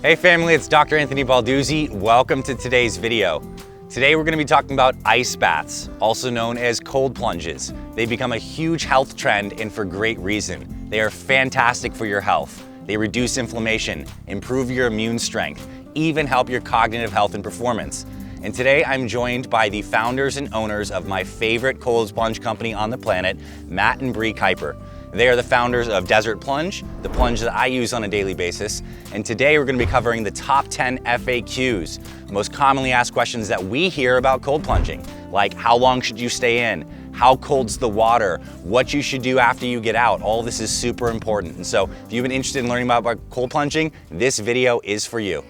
Hey family, it's Dr. Anthony Balduzzi. Welcome to today's video. Today we're going to be talking about ice baths, also known as cold plunges. They've become a huge health trend and for great reason. They are fantastic for your health. They reduce inflammation, improve your immune strength, even help your cognitive health and performance. And today I'm joined by the founders and owners of my favorite cold plunge company on the planet, Matt and Brie Kuiper. They are the founders of Desert Plunge, the plunge that I use on a daily basis. And today we're going to be covering the top 10 FAQs, most commonly asked questions that we hear about cold plunging, like how long should you stay in? How cold's the water? What you should do after you get out? All this is super important. And so if you've been interested in learning about cold plunging, this video is for you.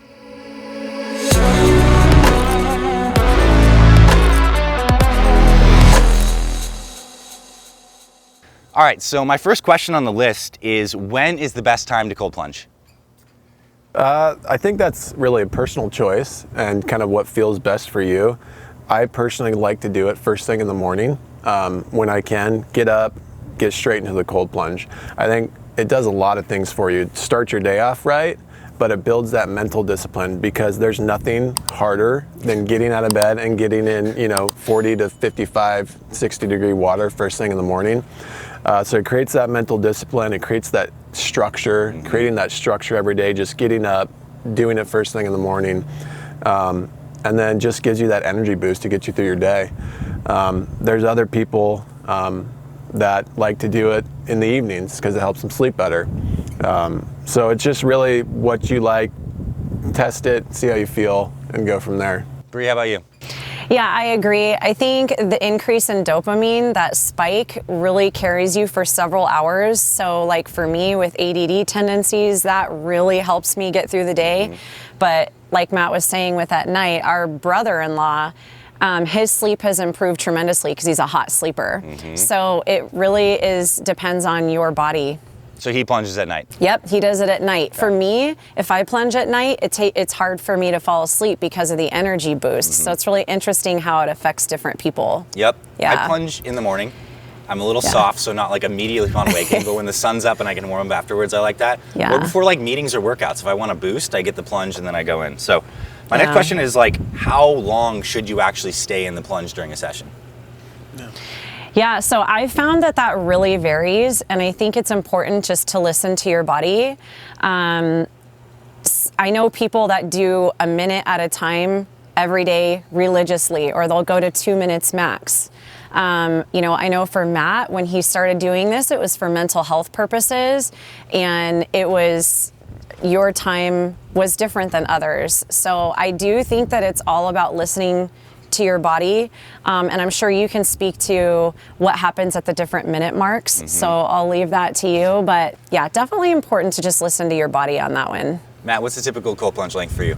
All right, so my first question on the list is, when is the best time to cold plunge? I think that's really a personal choice and kind of what feels best for you. I personally like to do it first thing in the morning when I can. Get up, get straight into the cold plunge. I think it does a lot of things for you. Start your day off right, but it builds that mental discipline because there's nothing harder than getting out of bed and getting in, 40 to 55, 60 degree water first thing in the morning. So it creates that mental discipline, it creates that structure, creating that structure every day, just getting up, doing it first thing in the morning, and then just gives you that energy boost to get you through your day. There's other people that like to do it in the evenings because it helps them sleep better. So it's just really what you like, test it, see how you feel, and go from there. Brie, how about you? Yeah, I agree. I think the increase in dopamine, that spike, really carries you for several hours. So like for me with ADD tendencies, that really helps me get through the day. But like Matt was saying with at night, our brother-in-law, his sleep has improved tremendously because he's a hot sleeper. So it really depends on your body. So he plunges at night? Yep, he does it at night. Okay. For me, if I plunge at night, it's hard for me to fall asleep because of the energy boost. So it's really interesting how it affects different people. Yep. Yeah. I plunge in the morning. I'm a little soft, so not like immediately upon waking, but when the sun's up and I can warm up afterwards, I like that. Yeah. Or before like meetings or workouts, if I want to boost, I get the plunge and then I go in. So my next question is like, how long should you actually stay in the plunge during a session? Yeah, so I found that really varies, and I think it's important just to listen to your body. I know people that do a minute at a time every day religiously, or they'll go to 2 minutes max. I know for Matt, when he started doing this, it was for mental health purposes, and your time was different than others. So I do think that it's all about listening to your body, and I'm sure you can speak to what happens at the different minute marks, so I'll leave that to you. But yeah, definitely important to just listen to your body on that one. Matt, what's the typical cold plunge length for you?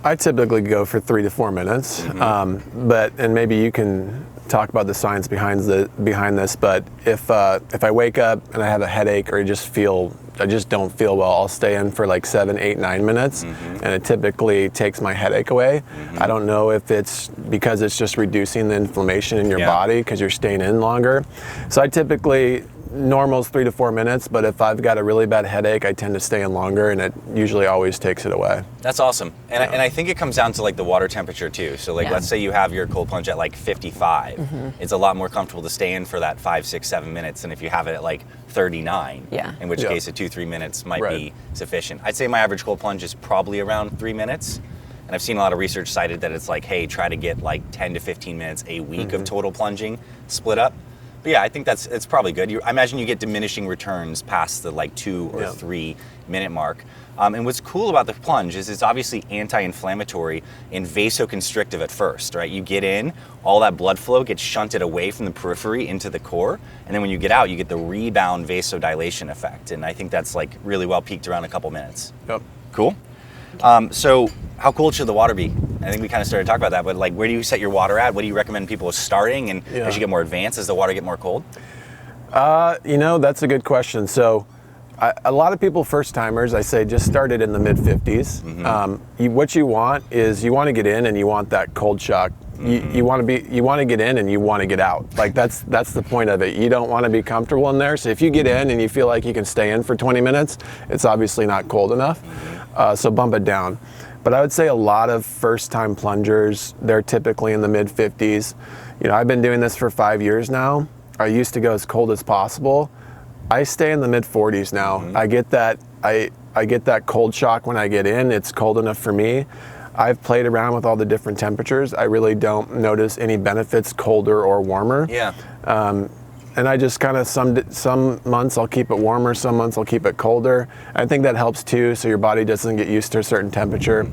I typically go for 3 to 4 minutes, and maybe you can talk about the science behind this, but if I wake up and I have a headache or I just don't feel well, I'll stay in for like 7, 8, 9 minutes, and it typically takes my headache away. I don't know if it's because it's just reducing the inflammation in your body because you're staying in longer. So I typically, normal's 3 to 4 minutes, but if I've got a really bad headache, I tend to stay in longer, and it usually always takes it away. That's awesome. And I think it comes down to like the water temperature too. So like, let's say you have your cold plunge at like 55. It's a lot more comfortable to stay in for that 5, 6, 7 minutes than if you have it at like 39. In which case a 2-3 minutes might be sufficient. I'd say my average cold plunge is probably around 3 minutes. And I've seen a lot of research cited that it's like, hey, try to get like 10 to 15 minutes a week of total plunging split up. But yeah, I think it's probably good. I imagine you get diminishing returns past the like 2 or 3 minute mark. And what's cool about the plunge is it's obviously anti-inflammatory and vasoconstrictive at first, right? You get in, all that blood flow gets shunted away from the periphery into the core. And then when you get out, you get the rebound vasodilation effect. And I think that's like really well peaked around a couple minutes. Yep. Cool. So how cold should the water be? I think we kind of started to talk about that, but like, where do you set your water at? What do you recommend people starting? And as you get more advanced, does the water get more cold? That's a good question. So a lot of people, first timers, I say just start it in the mid 50s. What you want is you want to get in and you want that cold shock. You want to get in and you want to get out. Like that's the point of it. You don't want to be comfortable in there. So if you get in and you feel like you can stay in for 20 minutes, it's obviously not cold enough. So bump it down. But I would say a lot of first-time plungers, they're typically in the mid-50s. You know, I've been doing this for 5 years now. I used to go as cold as possible. I stay in the mid-40s now. I get that I get that cold shock when I get in. It's cold enough for me. I've played around with all the different temperatures. I really don't notice any benefits colder or warmer. Yeah. And I just kind of, some months I'll keep it warmer, some months I'll keep it colder. I think that helps too, so your body doesn't get used to a certain temperature.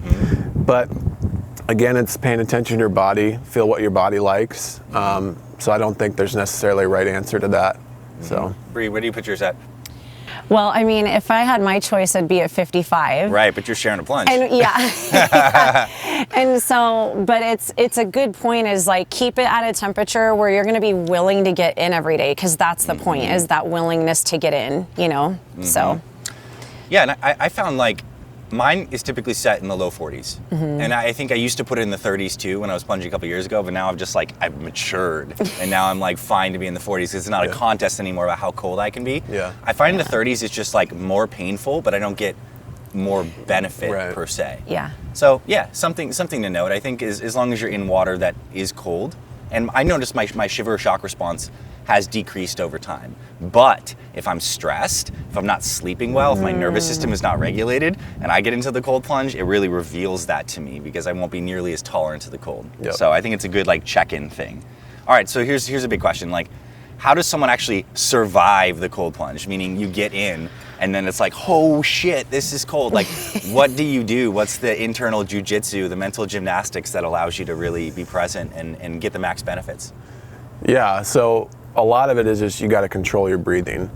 But again, it's paying attention to your body, feel what your body likes. So I don't think there's necessarily a right answer to that. So, Brie, where do you put yours at? Well, I mean, if I had my choice, I'd be at 55. Right, but you're sharing a plunge. And yeah. And so, but it's a good point, is like, keep it at a temperature where you're going to be willing to get in every day, because that's the point, is that willingness to get in, you know? So. Yeah, and I found like, mine is typically set in the low 40s. And I think I used to put it in the 30s too when I was plunging a couple years ago, but now I'm just like, I've matured. And now I'm like fine to be in the 40s. It's not a contest anymore about how cold I can be. Yeah. I find in the 30s it's just like more painful, but I don't get more benefit per se. Yeah. So yeah, something to note. I think is as long as you're in water that is cold, and I noticed my shiver shock response has decreased over time. But if I'm stressed, if I'm not sleeping well, if my nervous system is not regulated, and I get into the cold plunge, it really reveals that to me, because I won't be nearly as tolerant to the cold. Yep. So I think it's a good like check-in thing. All right, so here's a big question. Like, how does someone actually survive the cold plunge? Meaning you get in and then it's like, oh shit, this is cold. Like, what do you do? What's the internal jujitsu, the mental gymnastics that allows you to really be present and get the max benefits? Yeah, so a lot of it is just you got to control your breathing.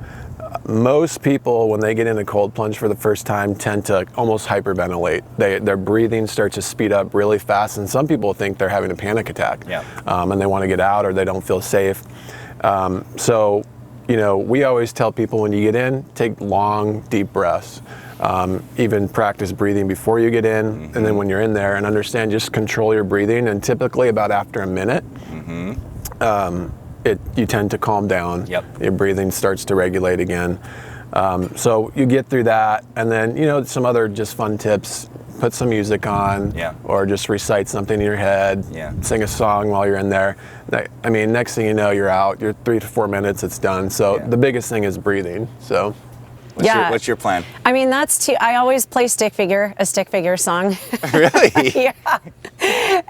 Most people, when they get in a cold plunge for the first time, tend to almost hyperventilate. Their breathing starts to speed up really fast, and some people think they're having a panic attack. Yeah. And they want to get out, or they don't feel safe. So, you know, we always tell people when you get in, take long, deep breaths. Even practice breathing before you get in, and then when you're in there, and understand, just control your breathing. And typically about after a minute, you tend to calm down. Yep. Your breathing starts to regulate again. So you get through that, and then, you know, some other just fun tips. Put some music on, or just recite something in your head. Sing a song while you're in there. I mean, next thing you know, you're out. You're 3 to 4 minutes, it's done. So the biggest thing is breathing. So. What's your plan? I mean, I always play a stick figure song. Really? Yeah.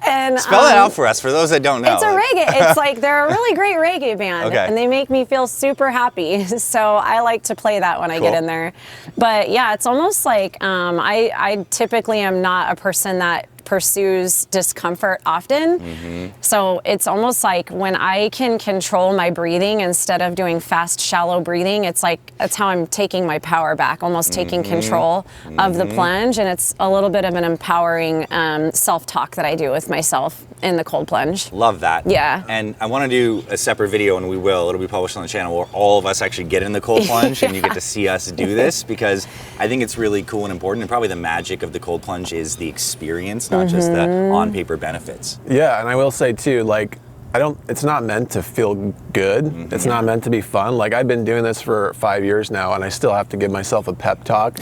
And spell that out for us, for those that don't know. It's a reggae. It's like, they're a really great reggae band, and they make me feel super happy. So I like to play that when I get in there. But yeah, it's almost like I typically am not a person that pursues discomfort often. So it's almost like when I can control my breathing instead of doing fast, shallow breathing, it's like, that's how I'm taking my power back, almost taking control of the plunge. And it's a little bit of an empowering self-talk that I do with myself in the cold plunge. Love that. Yeah. And I want to do a separate video, and we will. It'll be published on the channel, where all of us actually get in the cold plunge and you get to see us do this, because I think it's really cool and important. And probably the magic of the cold plunge is the experience, not just the on-paper benefits. Yeah, and I will say too, like, it's not meant to feel good. It's not meant to be fun. Like, I've been doing this for 5 years now, and I still have to give myself a pep talk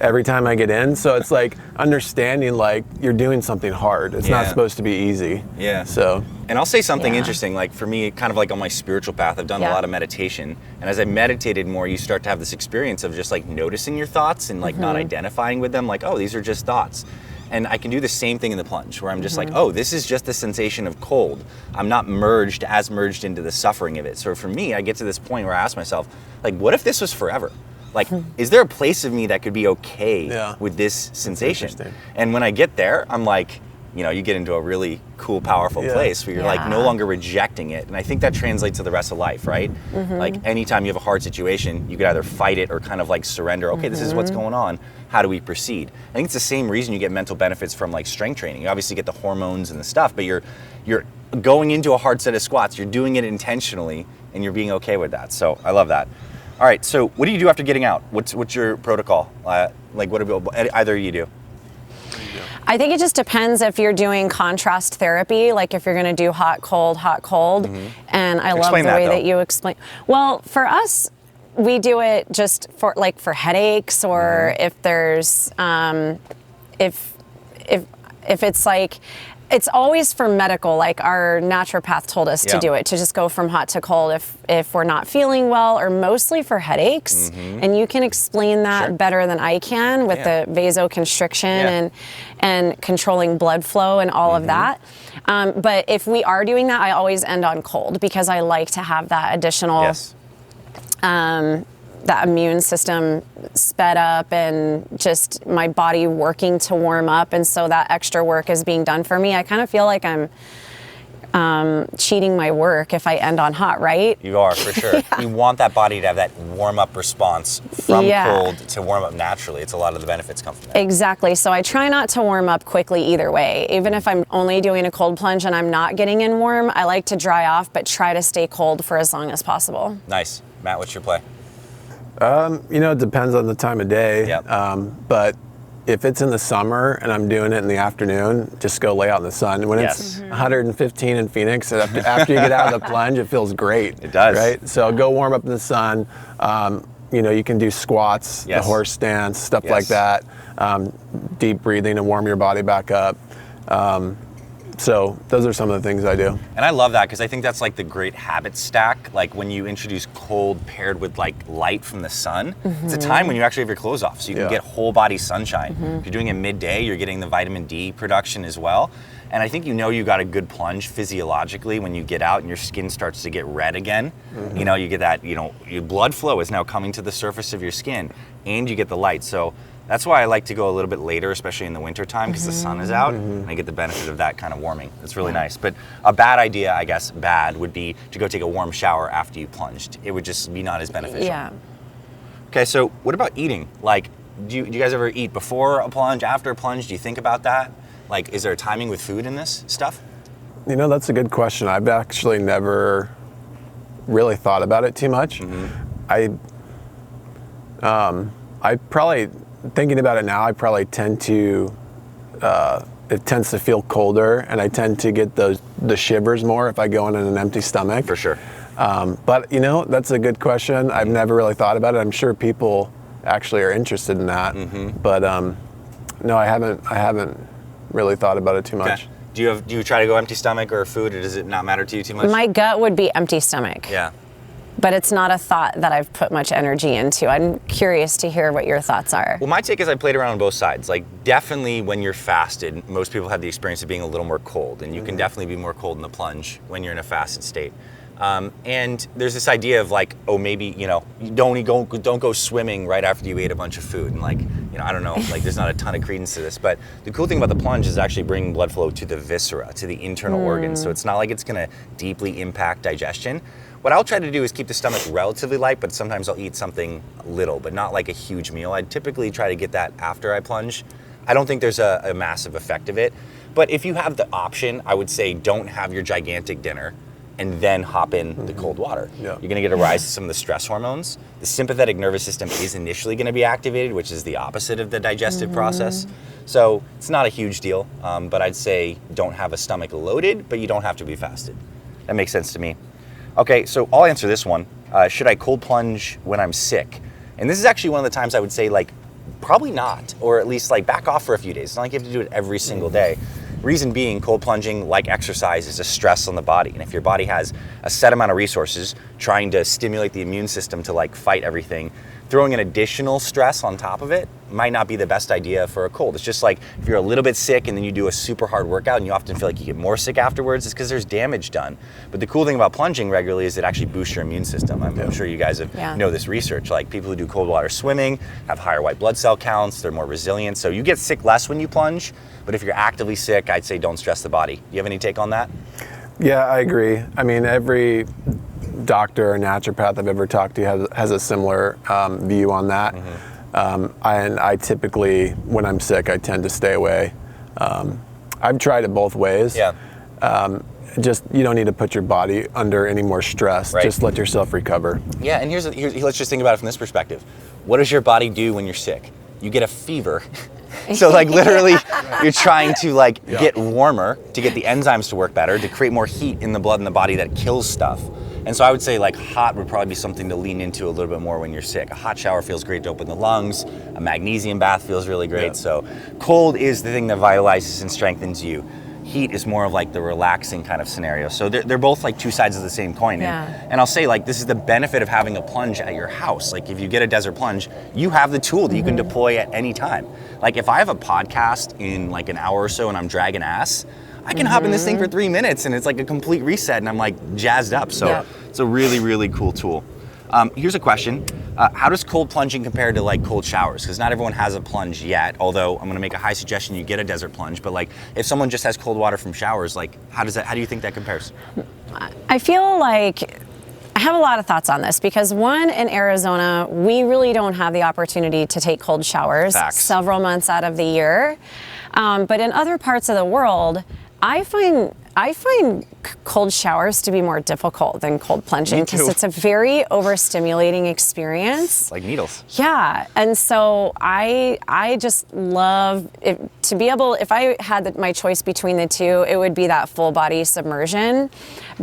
every time I get in. So it's like understanding, like, you're doing something hard. It's not supposed to be easy. Yeah. So. And I'll say something interesting, like for me, kind of like on my spiritual path, I've done a lot of meditation. And as I meditated more, you start to have this experience of just like noticing your thoughts and like not identifying with them, like, oh, these are just thoughts. And I can do the same thing in the plunge, where I'm just like, oh, this is just the sensation of cold. I'm not merged into the suffering of it. So for me, I get to this point where I ask myself, like, what if this was forever? Like, is there a place of me that could be okay with this sensation? And when I get there, I'm like, you know, you get into a really cool, powerful place where you're like no longer rejecting it. And I think that translates to the rest of life, right? Like, anytime you have a hard situation, you could either fight it or kind of like surrender. Okay, this is what's going on. How do we proceed? I think it's the same reason you get mental benefits from like strength training. You obviously get the hormones and the stuff, but you're going into a hard set of squats. You're doing it intentionally, and you're being okay with that. So I love that. All right, so what do you do after getting out? What's your protocol? Like, what do either of you do? I think it just depends if you're doing contrast therapy, like if you're going to do hot, cold, and I love the way that you explain. Well, for us, we do it just for headaches, or if there's if it's like, it's always for medical, like our naturopath told us to do it, to just go from hot to cold if we're not feeling well, or mostly for headaches. And you can explain that better than I can with the vasoconstriction and controlling blood flow and all of that. But if we are doing that, I always end on cold, because I like to have that additional that immune system sped up and just my body working to warm up. And so that extra work is being done for me. I kind of feel like I'm cheating my work if I end on hot, right? You are, for sure. You want that body to have that warm up response from cold to warm up naturally. It's a lot of the benefits come from that. Exactly. So I try not to warm up quickly either way. Even if I'm only doing a cold plunge and I'm not getting in warm, I like to dry off, but try to stay cold for as long as possible. Nice. Matt, what's your play? It depends on the time of day. But if it's in the summer and I'm doing it in the afternoon, just go lay out in the sun. When it's 115 in Phoenix, after you get out of the plunge, it feels great. It does. Right? So go warm up in the sun. You can do squats, the horse stance, stuff like that. Deep breathing to warm your body back up. So those are some of the things I do. And I love that, because I think that's like the great habit stack. Like when you introduce cold paired with like light from the sun, it's a time when you actually have your clothes off, so you can get whole body sunshine. If you're doing it midday, you're getting the vitamin D production as well. And I think you got a good plunge physiologically when you get out and your skin starts to get red again. You get that, your blood flow is now coming to the surface of your skin, and you get the light. So that's why I like to go a little bit later, especially in the winter time, because the sun is out and I get the benefit of that kind of warming. It's really nice. But a bad idea, I guess, would be to go take a warm shower after you plunged. It would just be not as beneficial. Yeah. Okay, so what about eating? Like, do you guys ever eat before a plunge, after a plunge? Do you think about that? Like, is there a timing with food in this stuff? That's a good question. I've actually never really thought about it too much. I probably, thinking about it now, I probably tend to, it tends to feel colder, and I tend to get the shivers more if I go in an empty stomach. For sure. But that's a good question. I've never really thought about it. I'm sure people actually are interested in that. But no, I haven't really thought about it too much. Okay. Do you try to go empty stomach or food, or does it not matter to you too much? My gut would be empty stomach. Yeah. But it's not a thought that I've put much energy into. I'm curious to hear what your thoughts are. Well, my take is I played around on both sides. Like, definitely when you're fasted, most people have the experience of being a little more cold, and you can definitely be more cold in the plunge when you're in a fasted state. And there's this idea of like, oh, maybe, you don't go swimming right after you ate a bunch of food. And like, I don't know, like there's not a ton of credence to this, but the cool thing about the plunge is actually bringing blood flow to the viscera, to the internal organs. So it's not like it's gonna deeply impact digestion. What I'll try to do is keep the stomach relatively light, but sometimes I'll eat something little, but not like a huge meal. I'd typically try to get that after I plunge. I don't think there's a massive effect of it, but if you have the option, I would say don't have your gigantic dinner and then hop in the cold water. You're gonna get a rise to some of the stress hormones. The sympathetic nervous system is initially gonna be activated, which is the opposite of the digestive process. So it's not a huge deal, but I'd say don't have a stomach loaded, but you don't have to be fasted. That makes sense to me. Okay, so I'll answer this one. Should I cold plunge when I'm sick? And this is actually one of the times I would say like, probably not, or at least like back off for a few days. It's not like you have to do it every single day. Reason being, cold plunging, like exercise, is a stress on the body. And if your body has a set amount of resources trying to stimulate the immune system to like fight everything, throwing an additional stress on top of it might not be the best idea for a cold. It's just like if you're a little bit sick and then you do a super hard workout and you often feel like you get more sick afterwards, it's because there's damage done. But the cool thing about plunging regularly is it actually boosts your immune system. I'm sure you guys know this research. Like people who do cold water swimming have higher white blood cell counts, they're more resilient. So you get sick less when you plunge, but if you're actively sick, I'd say don't stress the body. Do you have any take on that? Yeah, I agree. I mean, every doctor or naturopath I've ever talked to has a similar view on that. And I typically, when I'm sick, I tend to stay away. I've tried it both ways. Just, you don't need to put your body under any more stress. Just let yourself recover. Yeah, and here's let's just think about it from this perspective. What does your body do when you're sick? You get a fever. So like literally you're trying to get warmer to get the enzymes to work better, to create more heat in the blood and the body that kills stuff. And so I would say like hot would probably be something to lean into a little bit more when you're sick. A hot shower feels great to open the lungs. A magnesium bath feels really great. Yeah. So cold is the thing that vitalizes and strengthens you. Heat is more of like the relaxing kind of scenario. So they're both like two sides of the same coin. And I'll say like, this is the benefit of having a plunge at your house. Like if you get a Desert Plunge, you have the tool that you can deploy at any time. Like if I have a podcast in like an hour or so and I'm dragging ass, I can hop in this thing for 3 minutes and it's like a complete reset and I'm like jazzed up. So it's a really, really cool tool. Here's a question. How does cold plunging compare to like cold showers? Because not everyone has a plunge yet, although I'm gonna make a high suggestion you get a Desert Plunge, but like if someone just has cold water from showers, like how do you think that compares? I feel like I have a lot of thoughts on this because one, in Arizona, we really don't have the opportunity to take cold showers several months out of the year. But in other parts of the world, I find cold showers to be more difficult than cold plunging because it's a very overstimulating experience. Like needles. Yeah, and so I just love to be able, if I had my choice between the two, it would be that full body submersion.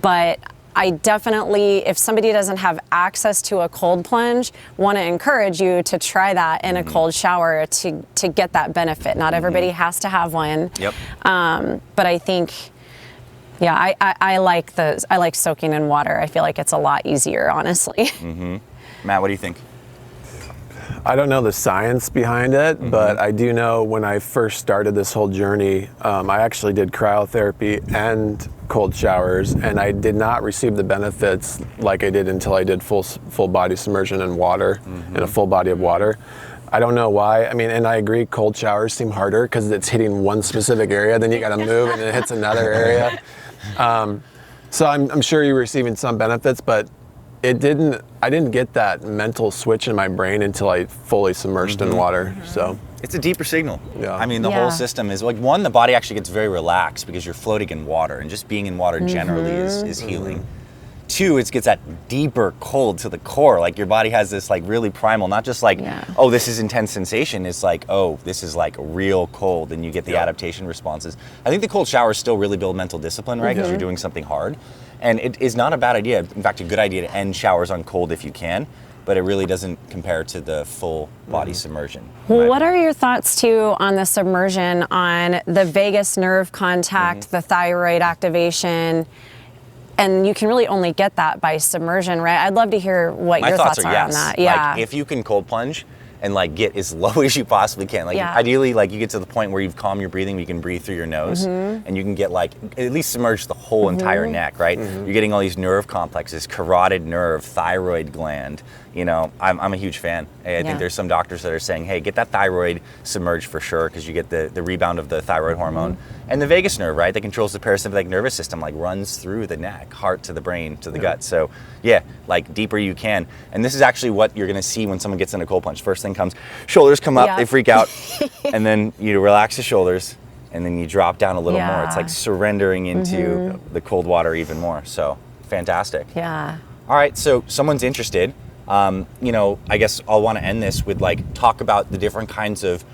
But I definitely, if somebody doesn't have access to a cold plunge, want to encourage you to try that in a cold shower to get that benefit. Not everybody has to have one. Yep. But I think, yeah, I like soaking in water. I feel like it's a lot easier, honestly. Matt, what do you think? I don't know the science behind it, but I do know when I first started this whole journey, I actually did cryotherapy and cold showers, and I did not receive the benefits like I did until I did full body submersion in water, in a full body of water. I don't know why. I mean, and I agree, cold showers seem harder because it's hitting one specific area, then you got to move and it hits another area. So I'm sure you're receiving some benefits, but I didn't get that mental switch in my brain until I fully submerged in water. So it's a deeper signal. Yeah. I mean, the whole system is like, one, the body actually gets very relaxed because you're floating in water, and just being in water generally is healing. Two, it gets that deeper cold to the core. Like your body has this like really primal, not just like, oh, this is intense sensation. It's like, oh, this is like real cold, and you get the adaptation responses. I think the cold showers still really build mental discipline, right? Because you're doing something hard. And it is not a bad idea. In fact, a good idea to end showers on cold if you can, but it really doesn't compare to the full body submersion. Well, what are your thoughts too on the submersion, on the vagus nerve contact, the thyroid activation? And you can really only get that by submersion, right? I'd love to hear what your thoughts are on that. Yeah. Like if you can cold plunge and like get as low as you possibly can. Like ideally, like you get to the point where you've calmed your breathing, where you can breathe through your nose, and you can get like at least submerge the whole entire neck, right? You're getting all these nerve complexes, carotid nerve, thyroid gland. You know, I'm a huge fan. I think there's some doctors that are saying, hey, get that thyroid submerged for sure, because you get the rebound of the thyroid hormone. And the vagus nerve, right, that controls the parasympathetic nervous system, like runs through the neck, heart to the brain, to the gut. So yeah, like deeper you can. And this is actually what you're gonna see when someone gets in a cold plunge. First thing comes, shoulders come up, they freak out, and then you relax the shoulders, and then you drop down a little more. It's like surrendering into the cold water even more. So fantastic. Yeah. All right, so someone's interested. You know, I guess I'll want to end this with like talk about the different kinds of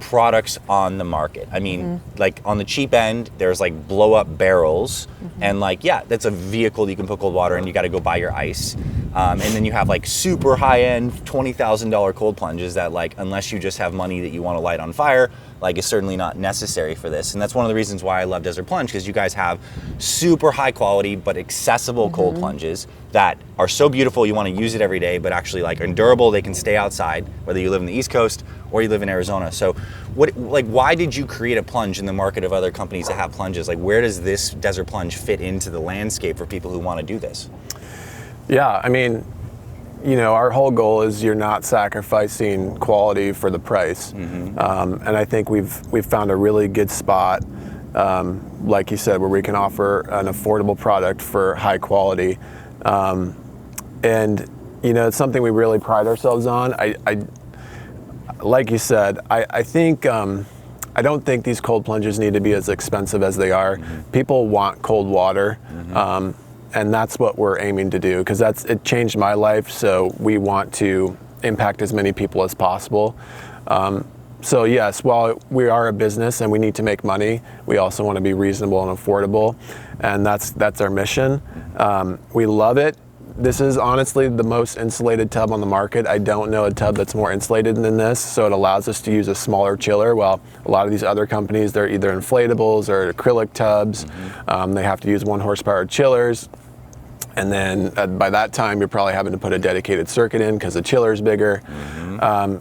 products on the market. I mean, like on the cheap end, there's like blow up barrels, and like, yeah, that's a vehicle that you can put cold water in. You got to go buy your ice. And then you have like super high end $20,000 cold plunges that, like, unless you just have money that you want to light on fire, like, is certainly not necessary for this. And that's one of the reasons why I love Desert Plunge, because you guys have super high quality but accessible cold plunges that are so beautiful you want to use it every day, but actually like are durable. They can stay outside, whether you live in the East Coast or you live in Arizona. So why did you create a plunge in the market of other companies that have plunges? Like, where does this Desert Plunge fit into the landscape for people who want to do this? Yeah, I mean, you know, our whole goal is you're not sacrificing quality for the price. And I think we've found a really good spot, like you said, where we can offer an affordable product for high quality. And, you know, it's something we really pride ourselves on. I like you said, I think, I don't think these cold plunges need to be as expensive as they are. People want cold water. And that's what we're aiming to do, because it changed my life, so we want to impact as many people as possible. So yes, while we are a business and we need to make money, we also want to be reasonable and affordable, and that's our mission. We love it. This is honestly the most insulated tub on the market. I don't know a tub that's more insulated than this, so it allows us to use a smaller chiller. While a lot of these other companies, they're either inflatables or acrylic tubs. They have to use 1 horsepower chillers. And then by that time, you're probably having to put a dedicated circuit in because the chiller's bigger.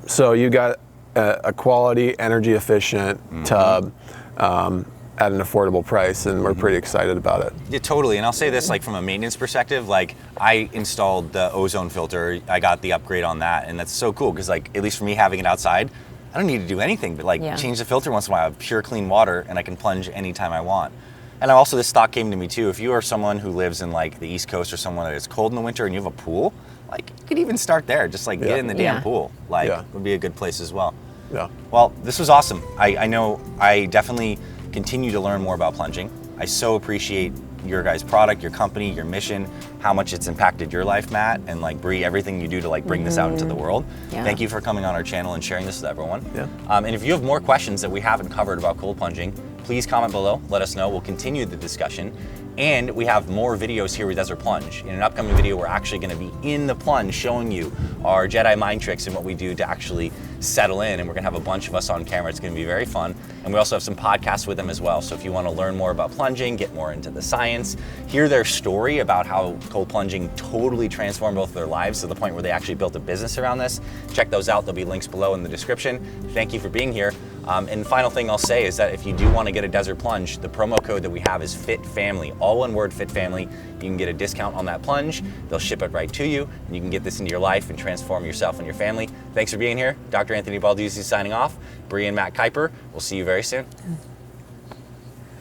So you got a quality, energy efficient tub at an affordable price, and we're pretty excited about it. Yeah, totally. And I'll say this, like from a maintenance perspective, like I installed the ozone filter. I got the upgrade on that, and that's so cool because, like, at least for me having it outside, I don't need to do anything but like change the filter once in a while. I have pure clean water, and I can plunge anytime I want. And also, this thought came to me too. If you are someone who lives in like the East Coast or somewhere that it's cold in the winter and you have a pool, like you could even start there. Just like get in the damn pool. Like would be a good place as well. Yeah. Well, this was awesome. I know I definitely continue to learn more about plunging. I so appreciate your guys' product, your company, your mission, how much it's impacted your life, Matt, and like Brie, everything you do to like bring this out into the world. Thank you for coming on our channel and sharing this with everyone. And if you have more questions that we haven't covered about cold plunging, please comment below, let us know. We'll continue the discussion. And we have more videos here with Desert Plunge. In an upcoming video, we're actually gonna be in the plunge showing you our Jedi mind tricks and what we do to actually settle in. And we're gonna have a bunch of us on camera. It's gonna be very fun. And we also have some podcasts with them as well. So if you wanna learn more about plunging, get more into the science, hear their story about how cold plunging totally transformed both of their lives to the point where they actually built a business around this, check those out. There'll be links below in the description. Thank you for being here. And final thing I'll say is that if you do want to get a Desert Plunge, the promo code that we have is FITFAMILY, all one word, FITFAMILY. You can get a discount on that plunge. They'll ship it right to you, and you can get this into your life and transform yourself and your family. Thanks for being here. Dr. Anthony Balduzzi signing off. Brie and Matt Kuiper. We'll see you very soon.